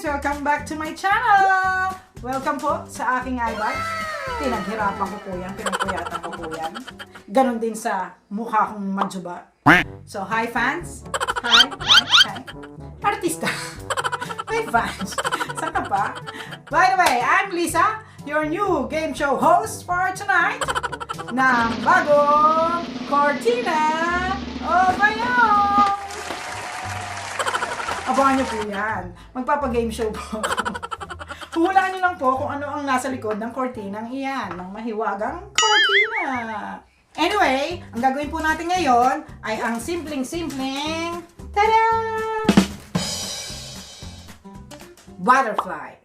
Welcome back to my channel! Welcome po sa aking iBag. Pinaghirapan ko po yan, pinagpuyatan ko po yan. Ganon din sa mukha kong madjuba. So, hi fans! Hi! Artista! May fans! Saan ka pa? By the way, I'm Lisa, your new game show host for tonight ng bagong Cortina o Bayong! Abangan niyo po yan. Magpapagame show po ako. Huhulaan niyo lang po kung ano ang nasa likod ng kortinang iyan, ng mahiwagang kortina. Anyway, ang gagawin po natin ngayon ay ang simpleng-simpleng, tada! Butterfly.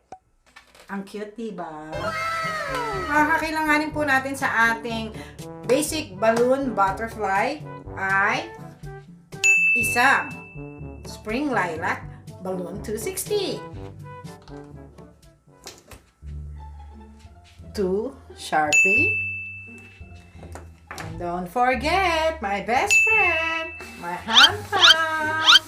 Ang cute, diba? Kakakailanganin po natin sa ating basic balloon butterfly ay isang Spring Lilac Balloon 260. 2 Sharpie. And don't forget my best friend, my hand pump.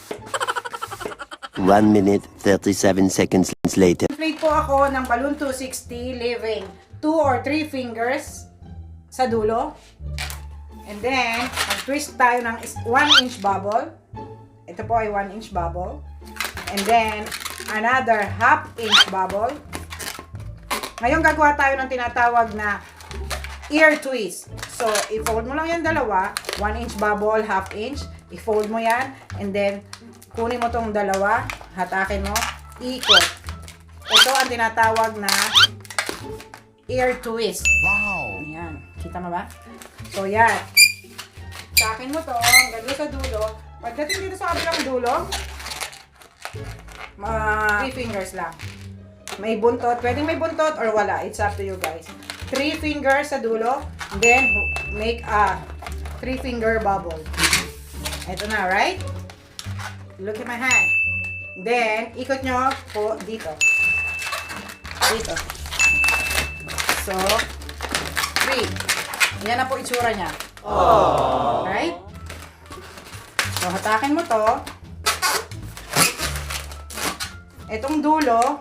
1 minute, 37 seconds later. Plate po ako ng Balloon 260 leaving 2 or 3 fingers sa dulo. And then, mag-twist tayo ng 1-inch bubble. Ito po ay 1-inch bubble. And then, another 1/2-inch bubble. Ngayon, gagawa tayo ng tinatawag na ear twist. So, i-fold mo lang yung dalawa. 1-inch bubble, 1/2-inch. I-fold mo yan. And then, kunin mo tong dalawa. Hatakin mo. Ikot. Ito ang tinatawag na ear twist. Wow! Ayan. Kita mo ba? So, yan. Hatakin mo to. Hanggang sa dulo. Pagdating dito sa kabilang dulo, 3 fingers lang. May buntot. Pwedeng may buntot or wala. It's up to you guys. 3 fingers sa dulo. Then, make a 3-finger bubble. Ito na, right? Look at my hand. Then, ikot nyo po dito. Dito. So, 3. Yan na po itsura niya. Aww. Right? So, hatakin mo to. Itong dulo,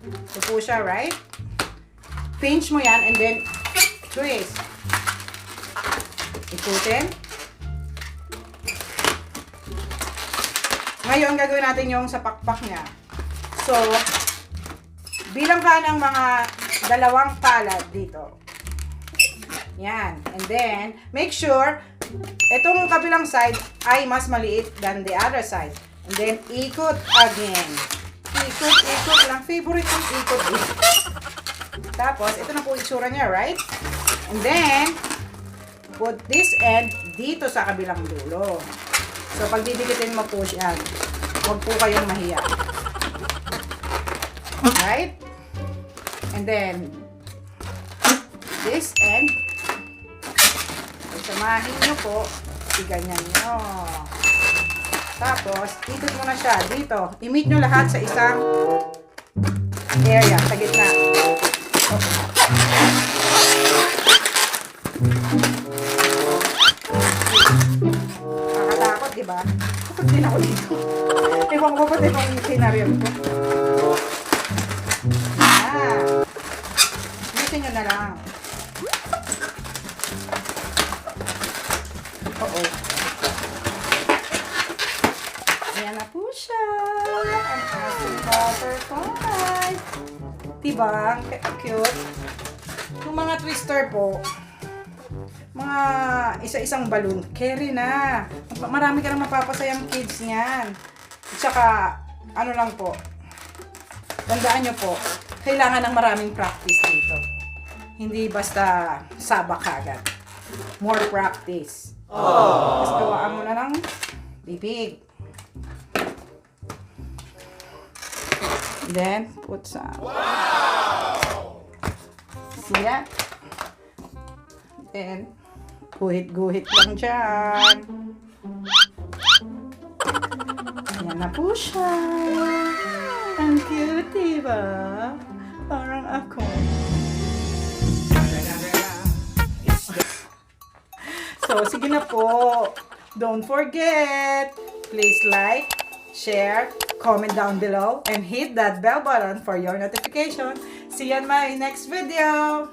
ito po siya, right? Pinch mo yan and then twist. Ikutin. Ngayon, gagawin natin yung sa pakpak niya. So, bilang ka ng mga 2 palad dito. Yan. And then, make sure itong kabilang side ay mas maliit than the other side. And then, ikot again. Ikot lang. Favorite yung ikot. Tapos, ito na po itsura niya, right? And then, put this end dito sa kabilang dulo. So, pag didikitin mo po siya, huwag po kayong mahiya. Right? And then, this end, samahin nyo po, ganyan nyo. Tapos, ikot mo na siya dito. I-meet nyo lahat sa isang area, sa gitna. Nakakatakot, diba? Takot din ako dito. Ewan ko ba't itong scenario ko. Meetin nyo na lang. Oo. Ayan na po siya. Ang ating butterfly. Diba? Ang cute. Yung mga twister po, mga isa-isang balloon, carry na. Marami ka na mapapasayang kids niyan. At saka, ano lang po, tandaan nyo po, kailangan ng maraming practice dito. Hindi basta sabak agad. More practice. Tapos gawaan mo na lang bibig. Then, put some. Wow! See that? Then, guhit-guhit lang dyan. Ayan na po siya. Ang cute, diba? Parang ako. So, sige na po. Don't forget, please like, share, comment down below, and hit that bell button for your notification. See you in my next video.